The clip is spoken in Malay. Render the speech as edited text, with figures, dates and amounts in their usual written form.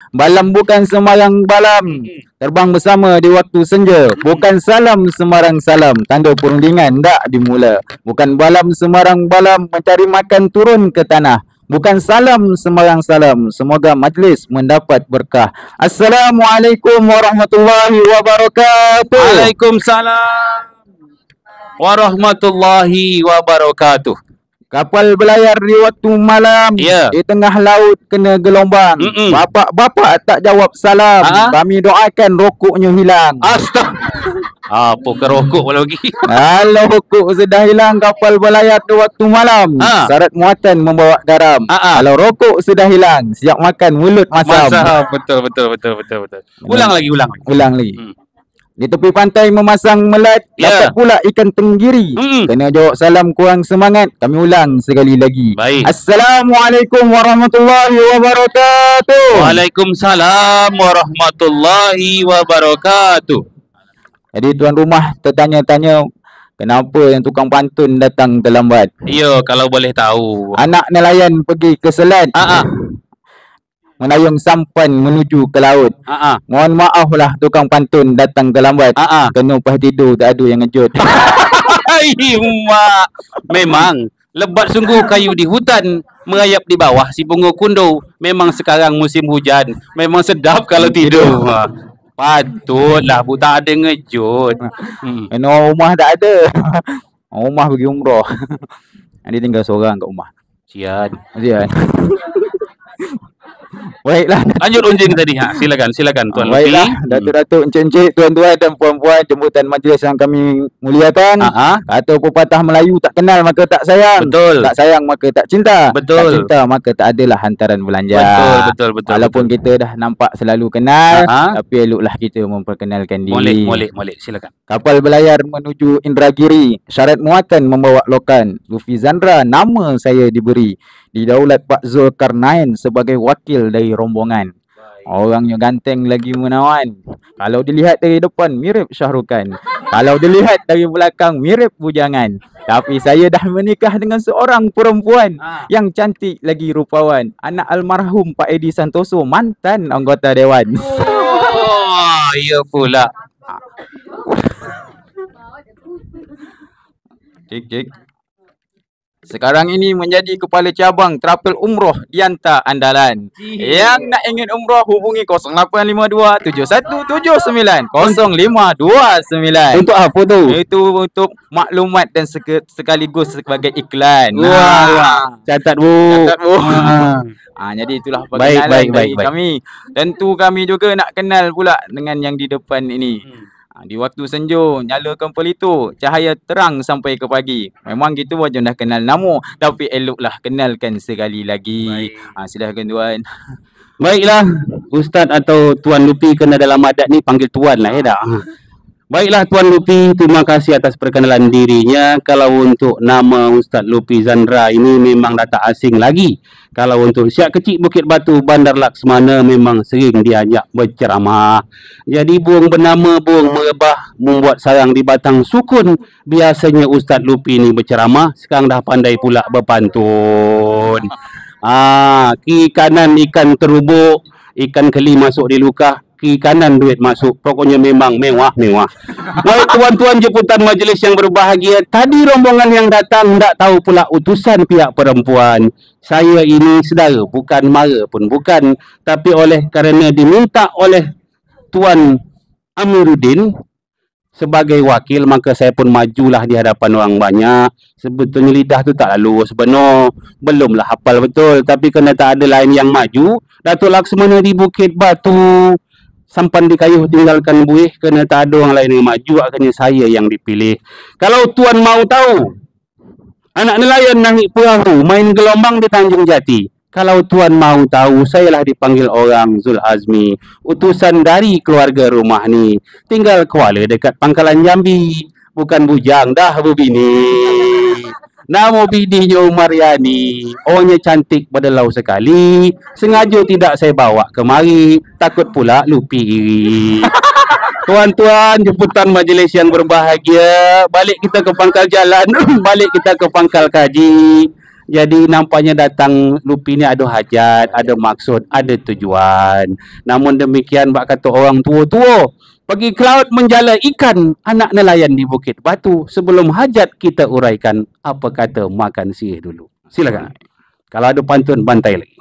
Balam bukan sembarang balam, terbang bersama di waktu senja. Bukan salam sembarang salam, tanda perundingan tak dimula. Bukan balam sembarang balam, mencari makan turun ke tanah. Bukan salam sembarang salam, semoga majlis mendapat berkah. Assalamualaikum warahmatullahi wabarakatuh. Waalaikumsalam warahmatullahi wabarakatuh. Kapal berlayar di waktu malam, di tengah laut kena gelombang. Bapak-bapak tak jawab salam. Kami doakan rokoknya hilang. Apa ke rokok lagi? Kalau rokok sudah hilang, kapal berlayar di waktu malam. Syarat muatan membawa garam. Kalau rokok sudah hilang, siap makan mulut masam. Betul. Ulang lagi. Di tepi pantai memasang melat, dapat pula ikan tenggiri. Kena jawab salam kurang semangat, kami ulang sekali lagi. Baik. Assalamualaikum warahmatullahi wabarakatuh. Waalaikumsalam warahmatullahi wabarakatuh. Jadi tuan rumah tertanya-tanya, kenapa yang tukang pantun datang terlambat? Ya, kalau boleh tahu. Anak nelayan pergi ke selat. Menayung sampan menuju ke laut. Mohon maaf lah tukang pantun datang terlambat. Kena pas tidur tak ada yang ngejut. Mak, memang lebat sungguh kayu di hutan, merayap di bawah si bunga kundu. Memang sekarang musim hujan, memang sedap kalau tidur. Patutlah bu tak ada ngejut. Rumah tak ada. Rumah pergi umrah. Dia tinggal seorang kat rumah. Sian. Baiklah. Lanjut unjing tadi. Silakan Tuan Lupi. Baiklah, datuk-datuk, encik-encik, tuan-tuan dan puan-puan, jemputan majlis yang kami muliakan. Kata pepatah Melayu, tak kenal maka tak sayang. Betul. Tak sayang maka tak cinta. Betul. Tak cinta maka tak adalah hantaran belanja. Betul. Walaupun kita dah nampak selalu kenal, tapi eloklah kita memperkenalkan diri. Molek. Silakan. Kapal berlayar menuju Indragiri. Syarat muatan membawa lokan. Lufi Zandra nama saya diberi. Didaulat Pak Zulkarnain sebagai wakil dari rombongan. Orangnya ganteng lagi menawan. Kalau dilihat dari depan mirip Syahrukan. Kalau dilihat dari belakang mirip bujangan. Tapi saya dah menikah dengan seorang perempuan yang cantik lagi rupawan. Anak almarhum Pak Edi Santoso, mantan anggota dewan. Oh, iya pula. Cik. Sekarang ini menjadi kepala cabang Terapel Umroh Dianta Andalan. Yang nak ingin umroh hubungi 0852 7179 0529. Untuk apa tu? Itu untuk maklumat dan sekaligus sebagai iklan. Catat bu. Jadi itulah perkenalan dari kami. Tentu kami juga nak kenal pula dengan yang di depan ini. Di waktu senja, nyalakan pelito, cahaya terang sampai ke pagi. Memang kita wajib dah kenal nama, tapi eloklah kenalkan sekali lagi. Silakan tuan. Baiklah, Ustaz atau Tuan Lupi kena dalam adat ni panggil tuan lah ya dah. Baiklah Tuan Lupi, terima kasih atas perkenalan dirinya. Kalau untuk nama Ustaz Lupi Zandra ini memang dah tak asing lagi. Kalau untuk Siak Kecil Bukit Batu Bandar Laksmana memang sering diajak berceramah. Jadi buang bernama buang merebah membuat sarang di batang sukun. Biasanya Ustaz Lupi ni berceramah, sekarang dah pandai pula berpantun. Kiri kanan ikan terubuk, ikan keli masuk di luka. Kiri kanan duit masuk. Pokoknya memang mewah. Baik tuan-tuan jemputan majlis yang berbahagia, tadi rombongan yang datang tak tahu pula utusan pihak perempuan. Saya ini saudara, bukan mara pun bukan, tapi oleh kerana diminta oleh Tuan Amiruddin sebagai wakil, maka saya pun majulah di hadapan orang banyak. Sebetulnya lidah tu tak lalu sebenar, belumlah hafal betul, tapi kerana tak ada lain yang maju, Datuk Laksmana di Bukit Batu sampan di kayuh tinggalkan buih, kena tak ada orang lain yang maju, akhirnya saya yang dipilih. Kalau tuan mau tahu, anak nelayan naik perahu main gelombang di Tanjung Jati. Kalau tuan mau tahu, saya lah dipanggil orang Zul Azmi, utusan dari keluarga rumah ni. Tinggal Kuala dekat Pangkalan Jambi. Bukan bujang dah berbini. Nama bininya Umaryani. Orangnya cantik berdelau sekali. Sengaja tidak saya bawa kemari, takut pula Lupi iri. Tuan-tuan jemputan majlis yang berbahagia, balik kita ke pangkal jalan, balik kita ke pangkal kaji. Jadi nampaknya datang Lupi ni ada hajat, ada maksud, ada tujuan. Namun demikian bak kata orang tua-tua, pergi ke laut menjala ikan, anak nelayan di Bukit Batu. Sebelum hajat kita uraikan, apa kata makan sihir dulu. Silakan. Kalau ada pantun, bantai lagi.